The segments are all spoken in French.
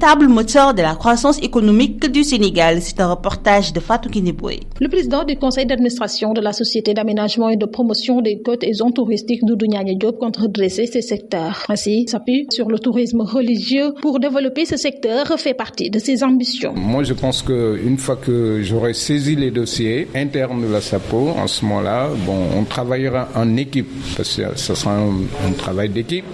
véritable moteur de la croissance économique du Sénégal. C'est un reportage de Fatou Kineboué. Le président du conseil d'administration de la Société d'aménagement et de promotion des côtes et zones touristiques Doudou Niagne Diop compte redresser ces secteurs. Ainsi, s'appuie sur le tourisme religieux pour développer ce secteur fait partie de ses ambitions. Moi, je pense qu'une fois que j'aurai saisi les dossiers internes de la SAPO, en ce moment-là, on travaillera en équipe, parce que ce sera un travail d'équipe,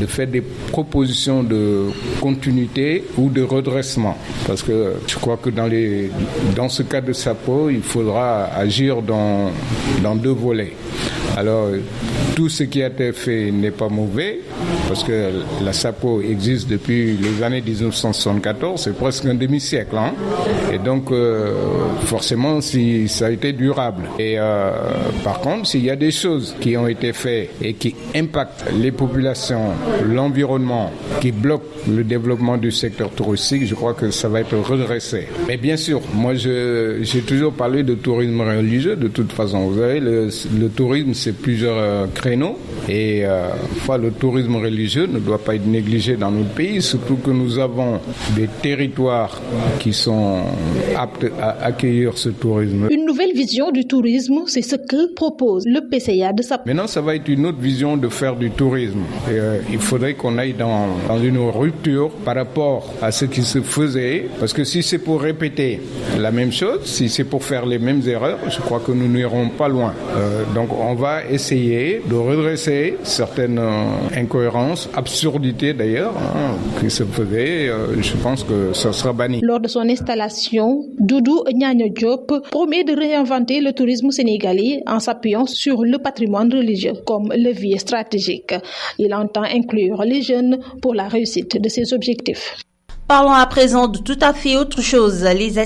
de faire des propositions de continuité ou de redressement. Parce que je crois que dans ce cas de SAPO, il faudra agir dans deux volets. Alors, tout ce qui a été fait n'est pas mauvais, parce que la SAPO existe depuis les années 1974, c'est presque un demi-siècle. Et donc, forcément, si ça a été durable. Et par contre, s'il y a des choses qui ont été faites et qui impactent les populations, l'environnement, qui bloquent le développement du secteur touristique, je crois que ça va être redressé. Mais bien sûr, moi, j'ai toujours parlé de tourisme religieux, de toute façon. Vous savez, le tourisme, c'est plusieurs créneaux. Et le tourisme religieux ne doit pas être négligé dans notre pays, surtout que nous avons des territoires qui sont aptes à accueillir ce tourisme. Une nouvelle vision du tourisme, c'est ce que propose le PCA de SAPO. Maintenant, ça va être une autre vision de faire du tourisme. Et, il faudrait qu'on aille dans une rupture par rapport à ce qui se faisait, parce que si c'est pour répéter la même chose, si c'est pour faire les mêmes erreurs, je crois que nous n'irons pas loin. Donc on va essayer de redresser certaines incohérences, absurdités d'ailleurs, qui se faisaient. Je pense que ça sera banni. Lors de son installation, Doudou Niagne Diop promet de réinventer le tourisme sénégalais en s'appuyant sur le patrimoine religieux comme levier stratégique. Il entend inclure les jeunes pour la réussite de ses objectifs. Parlons à présent de tout à fait autre chose. Les